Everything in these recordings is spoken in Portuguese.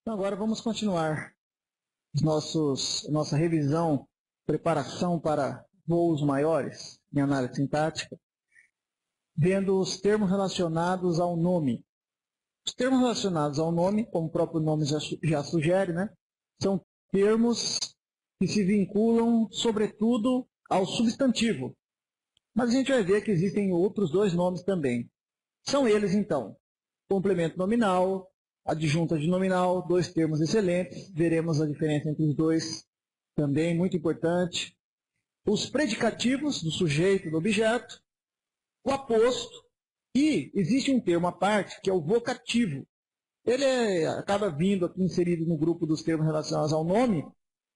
Então agora vamos continuar nossa revisão, preparação para voos maiores em análise sintática, vendo os termos relacionados ao nome. Os termos relacionados ao nome, como o próprio nome já sugere, né, são termos que se vinculam, sobretudo, ao substantivo. Mas a gente vai ver que existem outros dois nomes também. São eles, então, complemento nominal, adjunta de nominal, dois termos excelentes. Veremos a diferença entre os dois, também muito importante. Os predicativos do sujeito e do objeto, o aposto, e existe um termo à parte, que é o vocativo. Ele acaba vindo aqui inserido no grupo dos termos relacionados ao nome,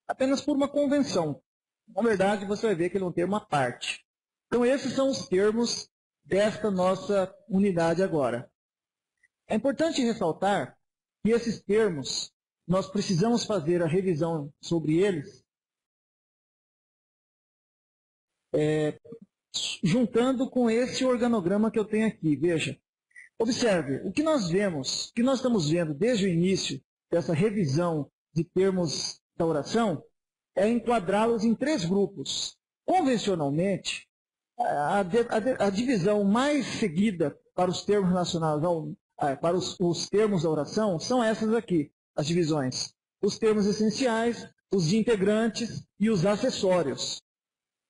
apenas por uma convenção. Na verdade, você vai ver que ele é um termo à parte. Então, esses são os termos desta nossa unidade agora. É importante ressaltar que esses termos, nós precisamos fazer a revisão sobre eles, juntando com esse organograma que eu tenho aqui. Veja, observe, o que nós vemos, o que nós estamos vendo desde o início dessa revisão de termos da oração, é enquadrá-los em três grupos. Convencionalmente, a divisão mais seguida para os termos relacionados para os termos da oração são essas aqui, as divisões. Os termos essenciais, os integrantes e os acessórios.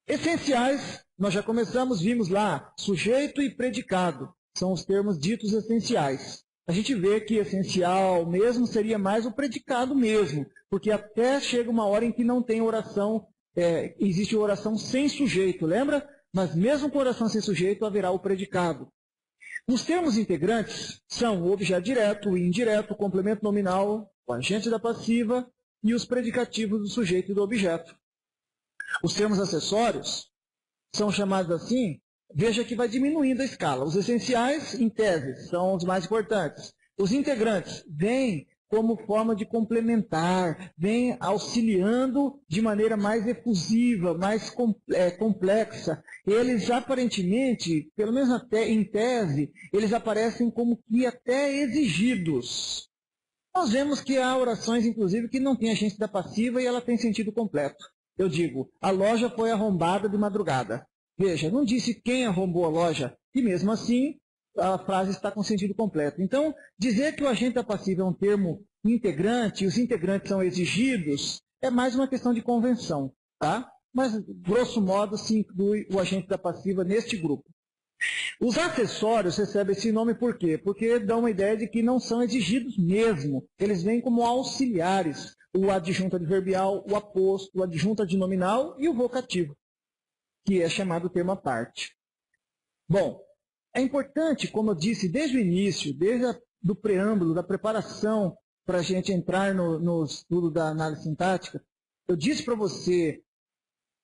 Essenciais, nós já começamos, vimos lá, sujeito e predicado, são os termos ditos essenciais. A gente vê que essencial mesmo seria mais o predicado mesmo, porque até chega uma hora em que não tem oração, existe oração sem sujeito, lembra? Mas mesmo com oração sem sujeito, haverá o predicado. Os termos integrantes são o objeto direto, o indireto, o complemento nominal, o agente da passiva e os predicativos do sujeito e do objeto. Os termos acessórios são chamados assim, veja que vai diminuindo a escala. Os essenciais, em tese, são os mais importantes. Os integrantes vêm como forma de complementar, vêm auxiliando de maneira mais efusiva, mais complexa. Eles aparentemente, pelo menos até em tese, eles aparecem como que até exigidos. Nós vemos que há orações, inclusive, que não têm agente da passiva e ela tem sentido completo. Eu digo, a loja foi arrombada de madrugada. Veja, não disse quem arrombou a loja, e mesmo assim a frase está com sentido completo. Então, dizer que o agente da passiva é um termo integrante, e os integrantes são exigidos, é mais uma questão de convenção, tá? Mas, grosso modo, se inclui o agente da passiva neste grupo. Os acessórios recebem esse nome por quê? Porque dão uma ideia de que não são exigidos mesmo. Eles vêm como auxiliares. O adjunto adverbial, o aposto, o adjunto adnominal e o vocativo, que é chamado termo à parte. Bom, é importante, como eu disse desde o início, desde o preâmbulo, da preparação para a gente entrar no estudo da análise sintática, eu disse para você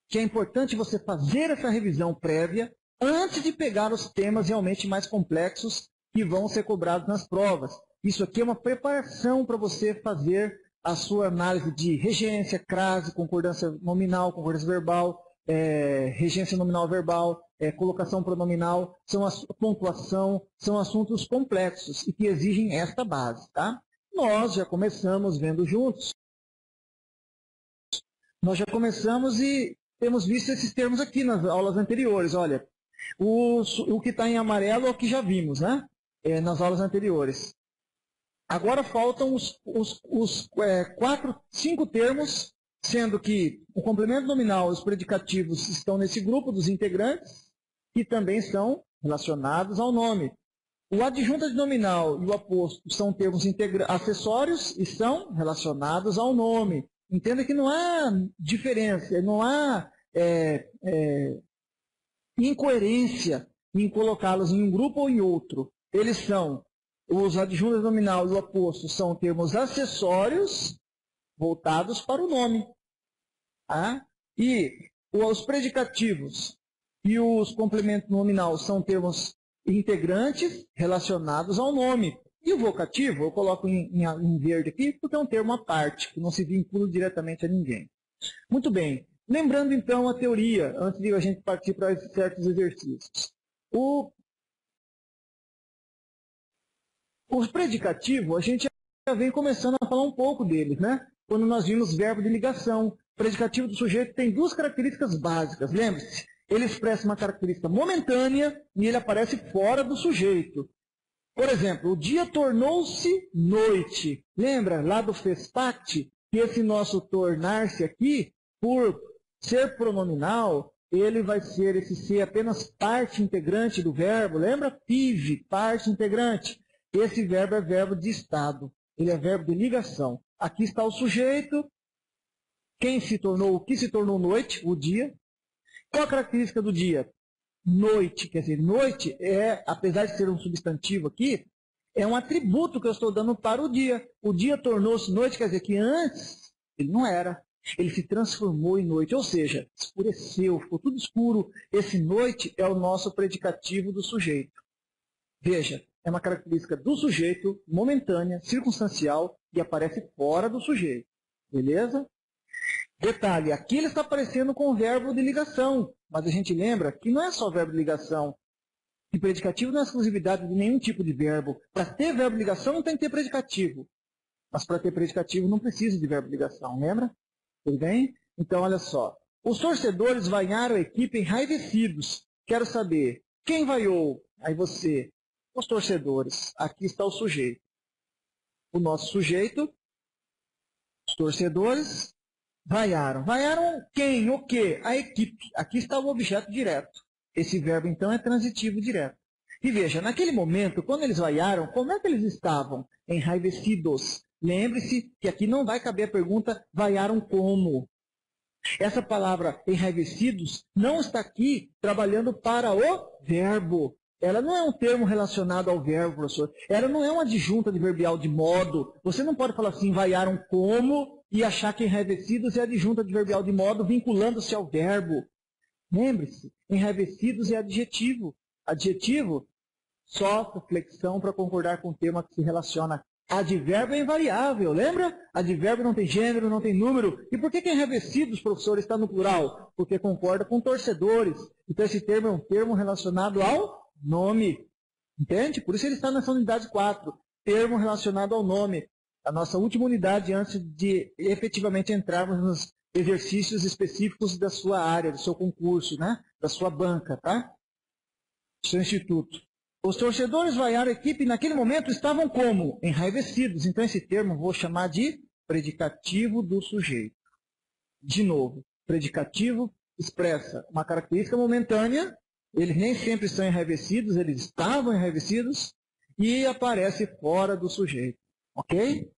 que é importante você fazer essa revisão prévia antes de pegar os temas realmente mais complexos que vão ser cobrados nas provas. Isso aqui é uma preparação para você fazer a sua análise de regência, crase, concordância nominal, concordância verbal, regência nominal verbal, colocação pronominal, pontuação, são assuntos complexos e que exigem esta base. Tá? Nós já começamos vendo juntos. Nós já começamos e temos visto esses termos aqui nas aulas anteriores. Olha, o que está em amarelo é o que já vimos, né? Nas aulas anteriores. Agora faltam os 5 termos, sendo que o complemento nominal e os predicativos estão nesse grupo dos integrantes, que também são relacionados ao nome. O adjunto adnominal e o aposto são termos acessórios e são relacionados ao nome. Entenda que não há diferença, não há incoerência em colocá-los em um grupo ou em outro. Eles são, os adjuntos nominal e o aposto são termos acessórios voltados para o nome. Tá? E os predicativos e os complementos nominal são termos integrantes relacionados ao nome. E o vocativo, eu coloco em verde aqui, porque é um termo à parte, que não se vincula diretamente a ninguém. Muito bem. Lembrando, então, a teoria, antes de a gente partir para certos exercícios. O predicativo, a gente já vem começando a falar um pouco deles, né? Quando nós vimos verbo de ligação. O predicativo do sujeito tem duas características básicas, lembre-se. Ele expressa uma característica momentânea e ele aparece fora do sujeito. Por exemplo, o dia tornou-se noite. Lembra lá do fespacte que esse nosso tornar-se aqui, por ser pronominal, ele vai ser esse ser apenas parte integrante do verbo. Lembra? PIV, parte integrante. Esse verbo é verbo de estado. Ele é verbo de ligação. Aqui está o sujeito. O que se tornou noite? O dia. Qual a característica do dia? Noite. Quer dizer, noite é, apesar de ser um substantivo aqui, é um atributo que eu estou dando para o dia. O dia tornou-se noite, quer dizer que antes ele não era. Ele se transformou em noite, ou seja, escureceu, ficou tudo escuro. Esse noite é o nosso predicativo do sujeito. Veja, é uma característica do sujeito, momentânea, circunstancial, e aparece fora do sujeito. Beleza? Detalhe, aqui ele está aparecendo com o verbo de ligação, mas a gente lembra que não é só verbo de ligação. E predicativo não é exclusividade de nenhum tipo de verbo. Para ter verbo de ligação não tem que ter predicativo. Mas para ter predicativo não precisa de verbo de ligação, lembra? Tudo bem? Então, olha só. Os torcedores vaiaram a equipe enraivecidos. Quero saber, quem vaiou? Aí você. Os torcedores. Aqui está o sujeito. O nosso sujeito. Os torcedores vaiaram. Vaiaram quem? O quê? A equipe. Aqui está o objeto direto. Esse verbo, então, é transitivo direto. E veja, naquele momento, quando eles vaiaram, como é que eles estavam? Enraivecidos. Lembre-se que aqui não vai caber a pergunta, vaiaram como? Essa palavra enraivecidos não está aqui trabalhando para o verbo. Ela não é um termo relacionado ao verbo, professor. Ela não é uma adjunta adverbial de modo. Você não pode falar assim, vaiaram como, e achar que enraivecidos é adjunta adverbial de modo vinculando-se ao verbo. Lembre-se, enraivecidos é adjetivo. Adjetivo, só flexão para concordar com o tema que se relaciona. Advérbio é invariável, lembra? Advérbio não tem gênero, não tem número. E por que enraivecidos, professor, está no plural? Porque concorda com torcedores. Então esse termo é um termo relacionado ao nome. Entende? Por isso ele está nessa unidade 4. Termo relacionado ao nome. A nossa última unidade antes de efetivamente entrarmos nos exercícios específicos da sua área, do seu concurso, né? Da sua banca, tá? Do seu instituto. Os torcedores vaiaram a equipe e naquele momento estavam como? Enraivecidos. Então esse termo eu vou chamar de predicativo do sujeito. De novo, predicativo expressa uma característica momentânea, eles nem sempre são enraivecidos, eles estavam enraivecidos e aparece fora do sujeito. Ok?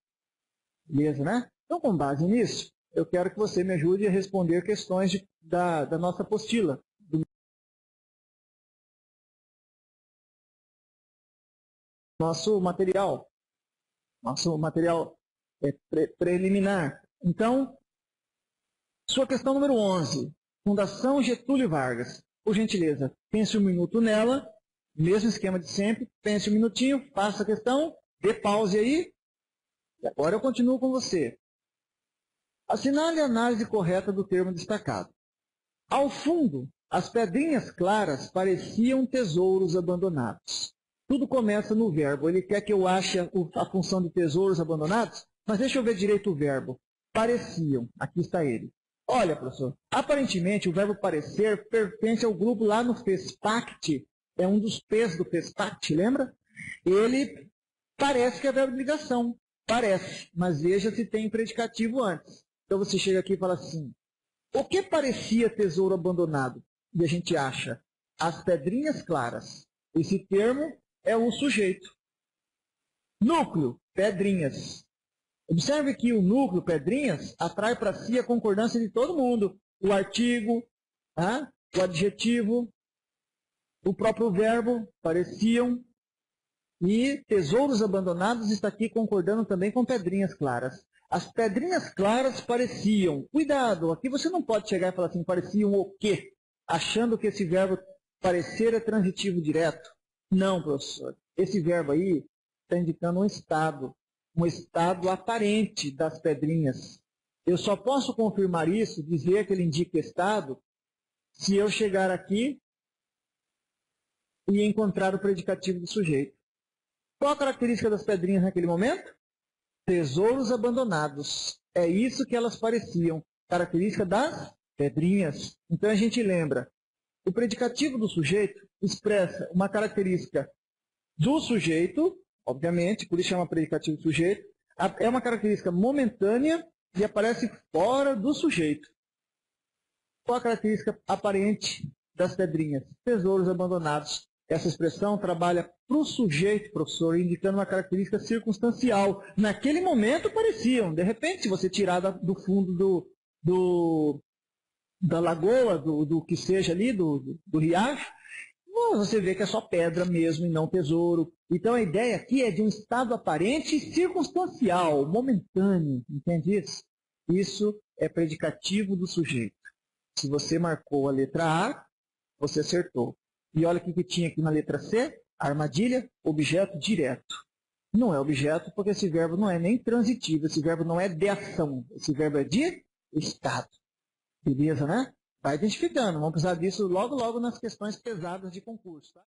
Beleza, né? Então, com base nisso, eu quero que você me ajude a responder questões da nossa apostila. Nosso material preliminar. Então, sua questão número 11, Fundação Getúlio Vargas. Por gentileza, pense um minuto nela, mesmo esquema de sempre, pense um minutinho, faça a questão, dê pause aí, e agora eu continuo com você. Assinale a análise correta do termo destacado. Ao fundo, as pedrinhas claras pareciam tesouros abandonados. Tudo começa no verbo. Ele quer que eu ache a função de tesouros abandonados, mas deixa eu ver direito o verbo. Pareciam. Aqui está ele. Olha, professor, aparentemente o verbo parecer pertence ao grupo lá no fespacte. É um dos P's do fespacte, lembra? Ele parece que é verbo de ligação. Parece, mas veja se tem predicativo antes. Então você chega aqui e fala assim, o que parecia tesouro abandonado? E a gente acha as pedrinhas claras. Esse termo é o sujeito. Núcleo, pedrinhas. Observe que o núcleo, pedrinhas, atrai para si a concordância de todo mundo. O artigo, o adjetivo, o próprio verbo, pareciam. E tesouros abandonados está aqui concordando também com pedrinhas claras. As pedrinhas claras pareciam. Cuidado, aqui você não pode chegar e falar assim, pareciam o quê? Achando que esse verbo parecer é transitivo direto. Não, professor. Esse verbo aí está indicando um estado aparente das pedrinhas. Eu só posso confirmar isso, dizer que ele indica estado, se eu chegar aqui e encontrar o predicativo do sujeito. Qual a característica das pedrinhas naquele momento? tesouros abandonados. É isso que elas pareciam, característica das pedrinhas. Então a gente lembra, o predicativo do sujeito expressa uma característica do sujeito, obviamente, por isso chama predicativo do sujeito, é uma característica momentânea e aparece fora do sujeito. Qual a característica aparente das pedrinhas? Tesouros abandonados. Essa expressão trabalha para o sujeito, professor, indicando uma característica circunstancial. Naquele momento pareciam. De repente, se você tirar do fundo da lagoa, do que seja ali, do riacho, você vê que é só pedra mesmo e não tesouro. Então a ideia aqui é de um estado aparente e circunstancial, momentâneo. Entende isso? Isso é predicativo do sujeito. Se você marcou a letra A, você acertou. E olha o que tinha aqui na letra C, armadilha, objeto direto. Não é objeto porque esse verbo não é nem transitivo, esse verbo não é de ação, esse verbo é de estado. Beleza, né? Vai identificando, vamos precisar disso logo nas questões pesadas de concurso. Tá?